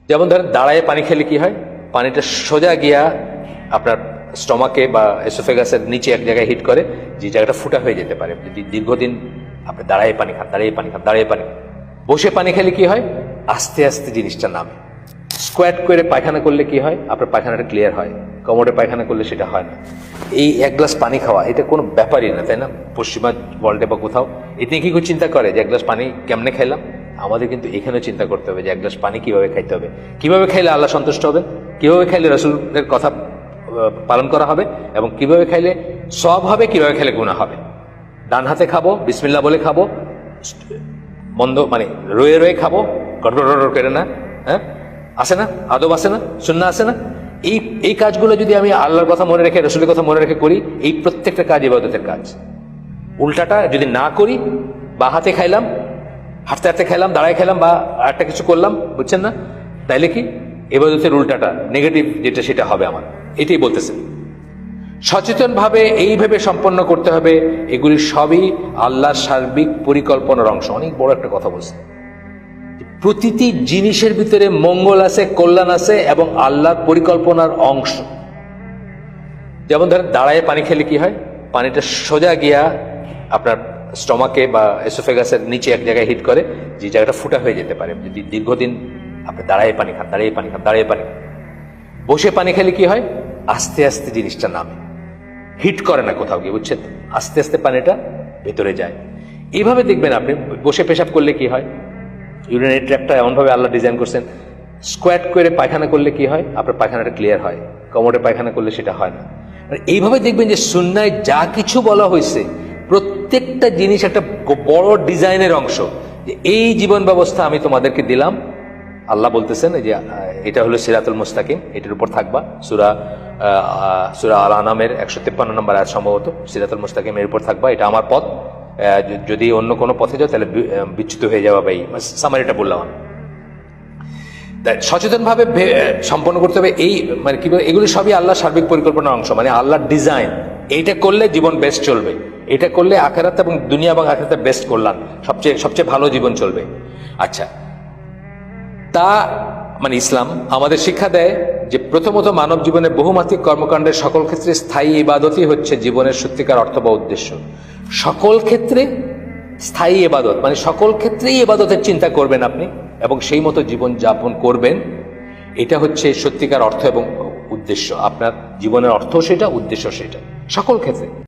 যেমন ধরেন দাঁড়ায় পানি খেলে কি হয়, পানিটা সোজা গিয়া আপনার স্টমাকে বা এসোফেগাসের নিচে এক জায়গায় হিট করে, যে জায়গাটা ফুটা হয়ে যেতে পারে যদি দীর্ঘদিন আপনি দাঁড়ায় পানি খান। বসে পানি খেলে কি হয়, আস্তে আস্তে জিনিসটা নামে। স্কোয়াট করে পায়খানা করলে কি হয়, আপনার পায়খানাটা ক্লিয়ার হয়। কোমরে পায়খানা করলে সেটা হয় না। এই এক গ্লাস পানি খাওয়া এটা কোনো ব্যাপারই না, তাই না? পশ্চিমা ওয়ার্ল্ডে বা কোথাও এতে কি কেউ চিন্তা করে যে এক গ্লাস পানি কেমনে খাইলাম? আমাদের কিন্তু এখানেও চিন্তা করতে হবে যে এক গ্লাস পানি কিভাবে খাইতে হবে, কিভাবে খাইলে আল্লাহ সন্তুষ্ট হবে, কিভাবে খাইলে রাসূলের কথা পালন করা হবে, এবং কিভাবে খাইলে সওয়াব হবে, কিভাবে খাইলে গুনাহ হবে। ডান হাতে খাবো, বিসমিল্লাহ বলে খাবো, বন্ধ মানে রয়ে রয়ে খাবো, গড়গড় করে না, হ্যাঁ আসে না, আদব আসে না, সুন্নাহ আসে না। এই কাজগুলো যদি আমি আল্লাহর কথা মনে রেখে, রাসূলের কথা মনে রেখে করি, এই প্রত্যেকটা কাজ ইবাদতের কাজ। উল্টাটা যদি না করি, বা হাতে খাইলাম, হাঁটতে হাঁটতে খাইলাম, দাঁড়ায় খাইলাম, বা একটা কিছু করলাম, বুঝছেন না, তাইলে কি ইবাদতের উল্টাটা নেগেটিভ যেটা সেটা হবে আমার। এটাই বলতেছেন সচেতনভাবে এইভাবে সম্পন্ন করতে হবে। এগুলি সবই আল্লাহর সার্বিক পরিকল্পনার অংশ। অনেক বড় একটা কথা বলছে, প্রতিটি জিনিসের ভিতরে মঙ্গল আছে, কল্যাণ আছে, এবং আল্লাহর পরিকল্পনার অংশ। যেমন ধরেন দাঁড়ায় পানি খেলে কি হয়, পানিটা সোজা গিয়া আপনার স্টমাকে বা এসোফেগাসের নিচে এক জায়গায় হিট করে, যে জায়গাটা ফুটা হয়ে যেতে পারে যদি দীর্ঘদিন আপনি দাঁড়ায় পানি খান। বসে পানি খেলে কি হয়, আস্তে আস্তে জিনিসটা নামে, হিট করে না কোথাও গিয়ে, বুঝছেন? আস্তে আস্তে পানিটা ভেতরে যায়। এইভাবে দেখবেন আপনি বসে পেশাব করলে কি হয়, ইউরিনারি ট্র্যাক্টটা এমনভাবে আল্লাহ ডিজাইন করছেন, স্কোয়াট করে পায়খানা করলে কি হয়, আপনার পায়খানাটা ক্লিয়ার হয়। কোমরে পায়খানা করলে সেটা হয় না। এইভাবে দেখবেন যে সুন্নায় যা কিছু বলা হয়েছে, প্রত্যেকটা জিনিস একটা বড় ডিজাইনের অংশ, যে এই জীবন ব্যবস্থা আমি তোমাদেরকে দিলাম। আল্লাহ বলতেছেন যে এটা হলো সিরাতুল মুস্তাকিম, এটার উপর থাকবা। সূরা আল আনামের 153 নম্বর আয়াত সম্ভবত, সিরাতুল মুস্তাকিম এর উপর থাকবা, এটা আমার পথ, যদি অন্য কোনো পথে যাও তাহলে বিচ্যুত হয়ে যাওয়া। বা এই সামারিটা বললাম আমি। সচেতনভাবে সম্পন্ন করতে হবে। এই মানে কি, এগুলি সবই আল্লাহ সার্বিক পরিকল্পনার অংশ, মানে আল্লাহর ডিজাইন। এইটা করলে জীবন বেস্ট চলবে, এটা করলে আখিরাত এবং দুনিয়া এবং আখিরাতের বেস্ট কল্যাণ, সবচেয়ে ভালো জীবন চলবে। আচ্ছা, তা মানে ইসলাম আমাদের শিক্ষা দেয় যে প্রথমত মানব জীবনের বহুমাত্রিক কর্মকাণ্ডের সকল ক্ষেত্রে স্থায়ী ইবাদতই হচ্ছে জীবনের সত্যিকার অর্থ বা উদ্দেশ্য। সকল ক্ষেত্রে স্থায়ী ইবাদত মানে সকল ক্ষেত্রেই ইবাদতের চিন্তা করবেন আপনি, এবং সেই মতো জীবন যাপন করবেন। এটা হচ্ছে সত্যিকার অর্থ এবং উদ্দেশ্য। আপনার জীবনের অর্থ সেটা, উদ্দেশ্য সেটা, সকল ক্ষেত্রে।